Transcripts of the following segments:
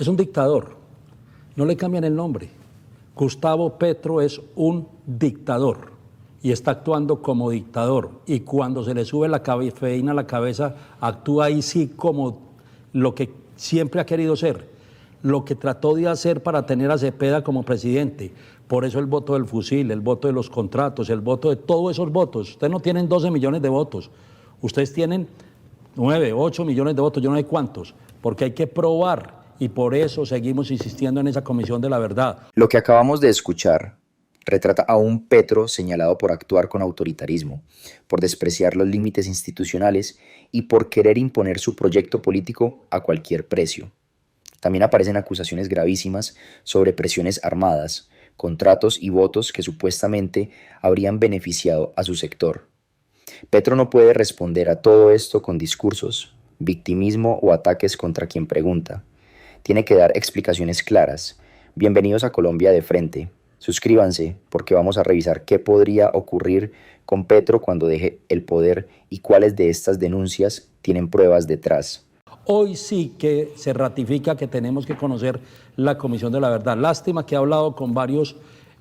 es un dictador, no le cambian el nombre. Gustavo Petro es un dictador y está actuando como dictador. Y cuando se le sube la cafeína a la cabeza, actúa ahí sí como lo que siempre ha querido ser, lo que trató de hacer para tener a Cepeda como presidente. Por eso el voto del fusil, el voto de los contratos, el voto de todos esos votos. Ustedes no tienen 12 millones de votos, ustedes tienen 9, 8 millones de votos, yo no sé cuántos, porque hay que probar. Y por eso seguimos insistiendo en esa comisión de la verdad. Lo que acabamos de escuchar retrata a un Petro señalado por actuar con autoritarismo, por despreciar los límites institucionales y por querer imponer su proyecto político a cualquier precio. También aparecen acusaciones gravísimas sobre presiones armadas, contratos y votos que supuestamente habrían beneficiado a su sector. Petro no puede responder a todo esto con discursos, victimismo o ataques contra quien pregunta. Tiene que dar explicaciones claras. Bienvenidos a Colombia de Frente. Suscríbanse porque vamos a revisar qué podría ocurrir con Petro cuando deje el poder y cuáles de estas denuncias tienen pruebas detrás. Hoy sí que se ratifica que tenemos que conocer la Comisión de la Verdad. Lástima que he hablado con varios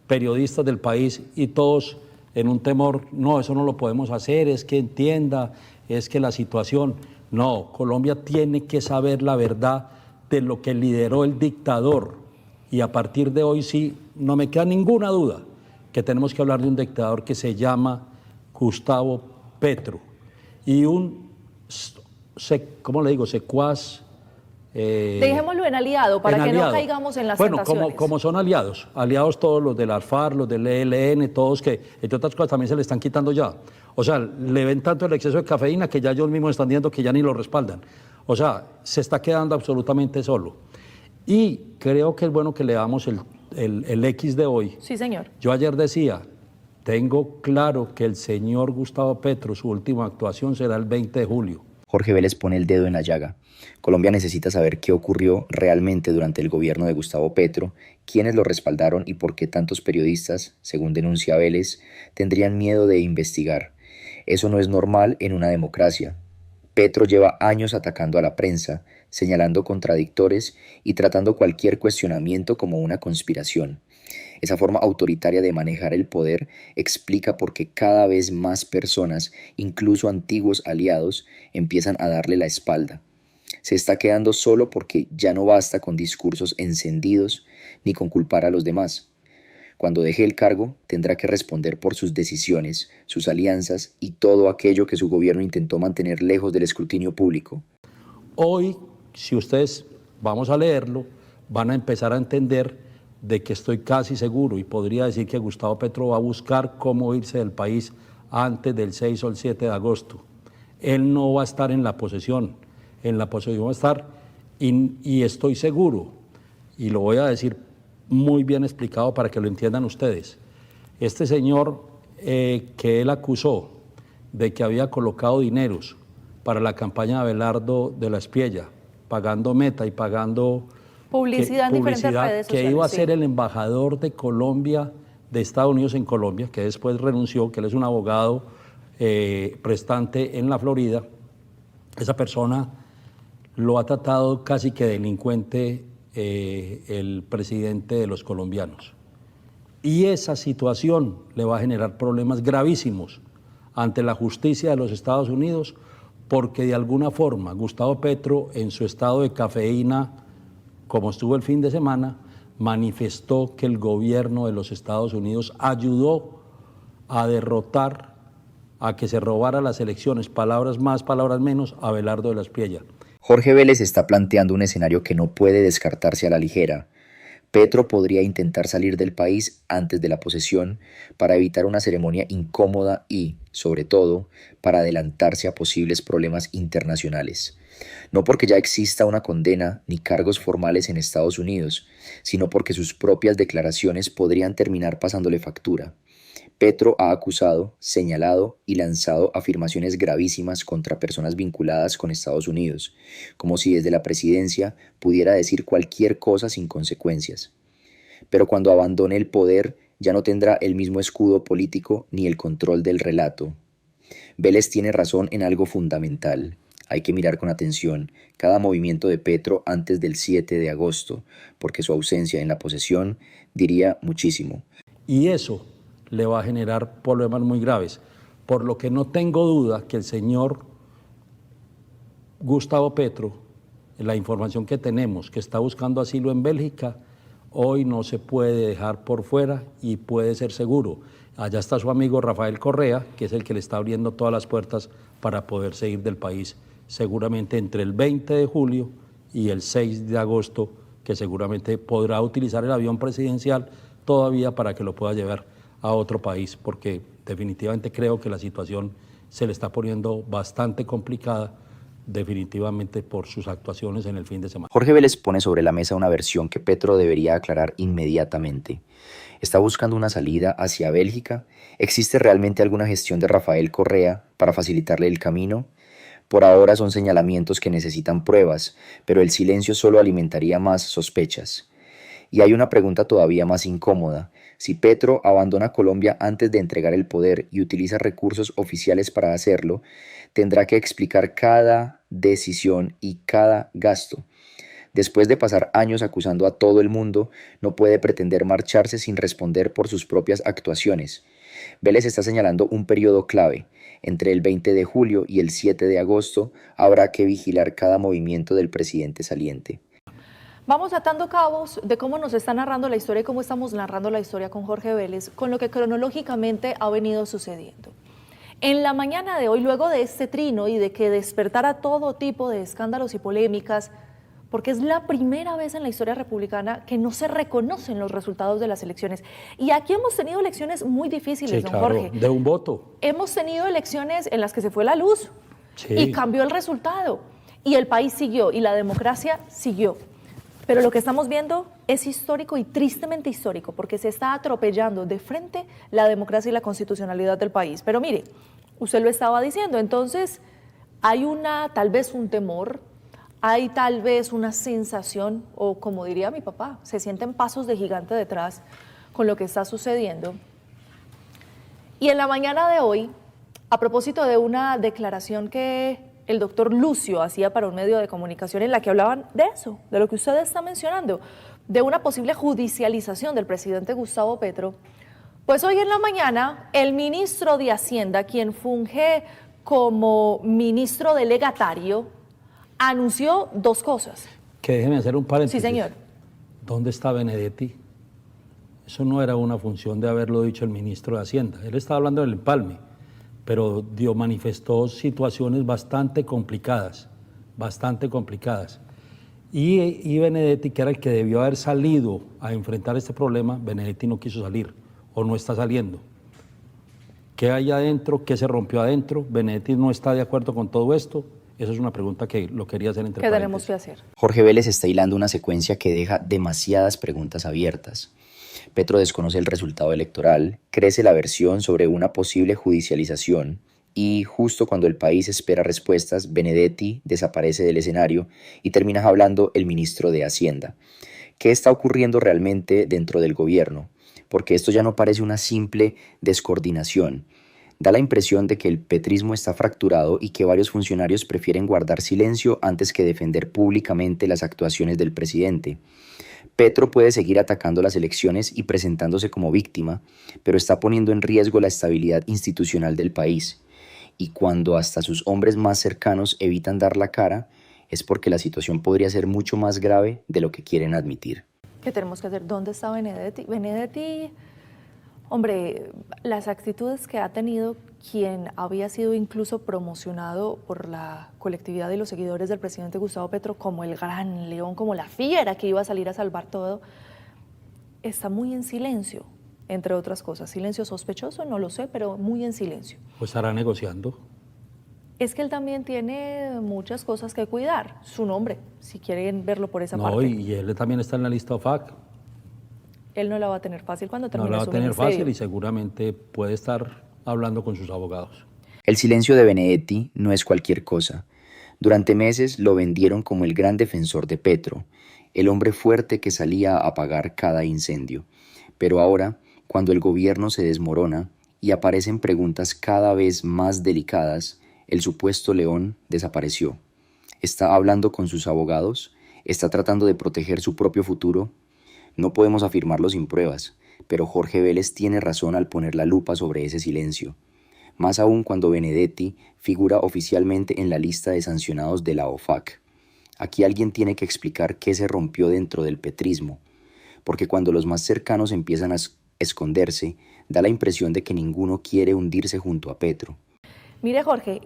periodistas del país y todos en un temor, no, eso no lo podemos hacer, es que entienda, es que la situación. No, Colombia tiene que saber la verdad de lo que lideró el dictador. Y a partir de hoy sí, no me queda ninguna duda que tenemos que hablar de un dictador que se llama Gustavo Petro. Y un, ¿cómo le digo? Secuaz. Dejémoslo en aliado para que no caigamos en las tentaciones. Bueno, como son aliados todos los del ALFAR, los del ELN, todos que, entre otras cosas, también se le están quitando ya. O sea, le ven tanto el exceso de cafeína que ya ellos mismos están diciendo que ya ni lo respaldan. O sea, se está quedando absolutamente solo. Y creo que es bueno que leamos el X de hoy. Sí, señor. Yo ayer decía, tengo claro que el señor Gustavo Petro, su última actuación será el 20 de julio. Jorge Vélez pone el dedo en la llaga. Colombia necesita saber qué ocurrió realmente durante el gobierno de Gustavo Petro, quiénes lo respaldaron y por qué tantos periodistas, según denuncia Vélez, tendrían miedo de investigar. Eso no es normal en una democracia. Petro lleva años atacando a la prensa, señalando contradictores y tratando cualquier cuestionamiento como una conspiración. Esa forma autoritaria de manejar el poder explica por qué cada vez más personas, incluso antiguos aliados, empiezan a darle la espalda. Se está quedando solo porque ya no basta con discursos encendidos ni con culpar a los demás. Cuando deje el cargo, tendrá que responder por sus decisiones, sus alianzas y todo aquello que su gobierno intentó mantener lejos del escrutinio público. Hoy, si ustedes vamos a leerlo, van a empezar a entender de que estoy casi seguro y podría decir que Gustavo Petro va a buscar cómo irse del país antes del 6 o el 7 de agosto. Él no va a estar en la posesión va a estar y estoy seguro, y lo voy a decir muy bien explicado para que lo entiendan ustedes. Este señor que él acusó de que había colocado dineros para la campaña de Abelardo de la Espriella, pagando Meta y pagando publicidad en diferentes redes sociales, que iba a ser el embajador de Colombia, de Estados Unidos en Colombia, que después renunció, que él es un abogado prestante en la Florida. Esa persona lo ha tratado casi que delincuente el presidente de los colombianos. Y esa situación le va a generar problemas gravísimos ante la justicia de los Estados Unidos, porque de alguna forma Gustavo Petro, en su estado de cafeína, como estuvo el fin de semana, manifestó que el gobierno de los Estados Unidos ayudó a derrotar, a que se robara las elecciones, palabras más, palabras menos, a Abelardo de la Espriella. Jorge Vélez está planteando un escenario que no puede descartarse a la ligera. Petro podría intentar salir del país antes de la posesión para evitar una ceremonia incómoda y, sobre todo, para adelantarse a posibles problemas internacionales. No porque ya exista una condena ni cargos formales en Estados Unidos, sino porque sus propias declaraciones podrían terminar pasándole factura. Petro ha acusado, señalado y lanzado afirmaciones gravísimas contra personas vinculadas con Estados Unidos, como si desde la presidencia pudiera decir cualquier cosa sin consecuencias. Pero cuando abandone el poder, ya no tendrá el mismo escudo político ni el control del relato. Vélez tiene razón en algo fundamental. Hay que mirar con atención cada movimiento de Petro antes del 7 de agosto, porque su ausencia en la posesión diría muchísimo. Y eso le va a generar problemas muy graves, por lo que no tengo duda que el señor Gustavo Petro, la información que tenemos, que está buscando asilo en Bélgica, hoy no se puede dejar por fuera y puede ser seguro. Allá está su amigo Rafael Correa, que es el que le está abriendo todas las puertas para poder salir del país, seguramente entre el 20 de julio y el 6 de agosto, que seguramente podrá utilizar el avión presidencial todavía para que lo pueda llevar a otro país, porque definitivamente creo que la situación se le está poniendo bastante complicada, definitivamente por sus actuaciones en el fin de semana. Jorge Vélez pone sobre la mesa una versión que Petro debería aclarar inmediatamente. ¿Está buscando una salida hacia Bélgica? ¿Existe realmente alguna gestión de Rafael Correa para facilitarle el camino? Por ahora son señalamientos que necesitan pruebas, pero el silencio solo alimentaría más sospechas. Y hay una pregunta todavía más incómoda. Si Petro abandona Colombia antes de entregar el poder y utiliza recursos oficiales para hacerlo, tendrá que explicar cada decisión y cada gasto. Después de pasar años acusando a todo el mundo, no puede pretender marcharse sin responder por sus propias actuaciones. Vélez está señalando un periodo clave. Entre el 20 de julio y el 7 de agosto habrá que vigilar cada movimiento del presidente saliente. Vamos atando cabos de cómo nos está narrando la historia y cómo estamos narrando la historia con Jorge Vélez, con lo que cronológicamente ha venido sucediendo. En la mañana de hoy, luego de este trino y de que despertara todo tipo de escándalos y polémicas, porque es la primera vez en la historia republicana que no se reconocen los resultados de las elecciones. Y aquí hemos tenido elecciones muy difíciles, Sí, don claro, Jorge. de un voto. Hemos tenido elecciones en las que se fue la luz y cambió el resultado. Y el país siguió y la democracia siguió. Pero lo que estamos viendo es histórico y tristemente histórico, porque se está atropellando de frente la democracia y la constitucionalidad del país. Pero mire, usted lo estaba diciendo, entonces hay tal vez un temor, hay tal vez una sensación, o como diría mi papá, se sienten pasos de gigante detrás con lo que está sucediendo. Y en la mañana de hoy, a propósito de una declaración que el doctor Lucio hacía para un medio de comunicación en la que hablaban de eso, de lo que usted está mencionando, de una posible judicialización del presidente Gustavo Petro, pues hoy en la mañana el ministro de Hacienda, quien funge como ministro delegatario, anunció dos cosas. Que déjeme hacer un paréntesis. Sí, señor. ¿Dónde está Benedetti? Eso no era una función de haberlo dicho el ministro de Hacienda. Él estaba hablando del empalme, pero manifestó situaciones bastante complicadas. Y Benedetti, que era el que debió haber salido a enfrentar este problema, Benedetti no quiso salir o no está saliendo. ¿Qué hay adentro? ¿Qué se rompió adentro? Benedetti no está de acuerdo con todo esto. Esa es una pregunta que lo quería hacer entre paréntesis. ¿Qué tenemos que hacer? Jorge Vélez está hilando una secuencia que deja demasiadas preguntas abiertas. Petro desconoce el resultado electoral, crece la versión sobre una posible judicialización y justo cuando el país espera respuestas, Benedetti desaparece del escenario y termina hablando el ministro de Hacienda. ¿Qué está ocurriendo realmente dentro del gobierno? Porque esto ya no parece una simple descoordinación. Da la impresión de que el petrismo está fracturado y que varios funcionarios prefieren guardar silencio antes que defender públicamente las actuaciones del presidente. Petro puede seguir atacando las elecciones y presentándose como víctima, pero está poniendo en riesgo la estabilidad institucional del país. Y cuando hasta sus hombres más cercanos evitan dar la cara, es porque la situación podría ser mucho más grave de lo que quieren admitir. ¿Qué tenemos que hacer? ¿Dónde está Benedetti? Benedetti, hombre, las actitudes que ha tenido quien había sido incluso promocionado por la colectividad y los seguidores del presidente Gustavo Petro como el gran león, como la fiera que iba a salir a salvar todo, está muy en silencio, entre otras cosas. Silencio sospechoso, no lo sé, pero muy en silencio. Pues estará negociando. Es que él también tiene muchas cosas que cuidar. Su nombre, si quieren verlo por esa parte. No, y él también está en la lista OFAC. Él no la va a tener fácil cuando termine su No la va a tener ministerio. fácil y seguramente puede estar hablando con sus abogados. El silencio de Benedetti no es cualquier cosa. Durante meses lo vendieron como el gran defensor de Petro, el hombre fuerte que salía a apagar cada incendio. Pero ahora, cuando el gobierno se desmorona y aparecen preguntas cada vez más delicadas, El supuesto león desapareció. ¿Está hablando con sus abogados? ¿Está tratando de proteger su propio futuro? No podemos afirmarlo sin pruebas, pero Jorge Vélez tiene razón al poner la lupa sobre ese silencio. Más aún cuando Benedetti figura oficialmente en la lista de sancionados de la OFAC. Aquí alguien tiene que explicar qué se rompió dentro del petrismo, porque cuando los más cercanos empiezan a esconderse, da la impresión de que ninguno quiere hundirse junto a Petro. Mire, Jorge,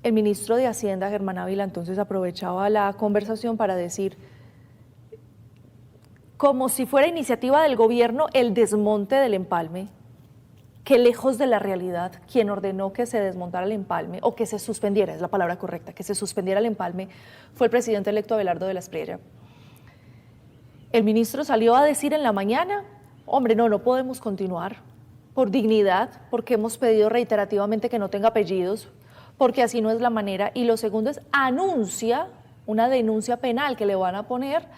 el ministro de Hacienda, Germán Ávila, entonces aprovechaba la conversación para decir, como si fuera iniciativa del gobierno, el desmonte del empalme, que lejos de la realidad, quien ordenó que se desmontara el empalme, o que se suspendiera, es la palabra correcta, que se suspendiera el empalme, fue el presidente electo Abelardo de la Espriella. El ministro salió a decir en la mañana, hombre, no podemos continuar, por dignidad, porque hemos pedido reiterativamente que no tenga apellidos, porque así no es la manera. Y lo segundo es, anuncia una denuncia penal que le van a poner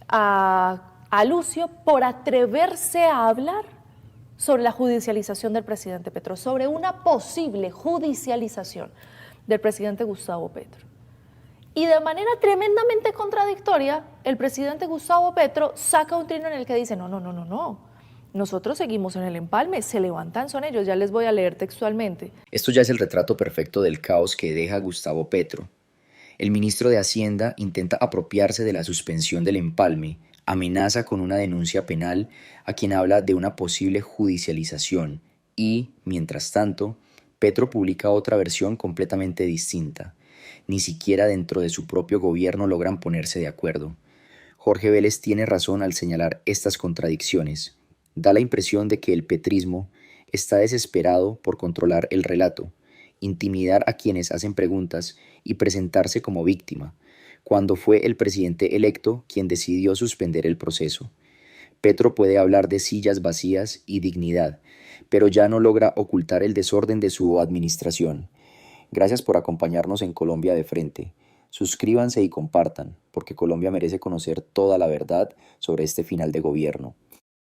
a Lucio por atreverse a hablar sobre la judicialización del presidente Petro, sobre una posible judicialización del presidente Gustavo Petro. Y de manera tremendamente contradictoria, el presidente Gustavo Petro saca un trino en el que dice, no, nosotros seguimos en el empalme, se levantan son ellos, ya les voy a leer textualmente. Esto ya es el retrato perfecto del caos que deja Gustavo Petro. El ministro de Hacienda intenta apropiarse de la suspensión del empalme, amenaza con una denuncia penal a quien habla de una posible judicialización y, mientras tanto, Petro publica otra versión completamente distinta. Ni siquiera dentro de su propio gobierno logran ponerse de acuerdo. Jorge Vélez tiene razón al señalar estas contradicciones. Da la impresión de que el petrismo está desesperado por controlar el relato, intimidar a quienes hacen preguntas y presentarse como víctima, cuando fue el presidente electo quien decidió suspender el proceso. Petro puede hablar de sillas vacías y dignidad, pero ya no logra ocultar el desorden de su administración. Gracias por acompañarnos en Colombia de Frente. Suscríbanse y compartan, porque Colombia merece conocer toda la verdad sobre este final de gobierno.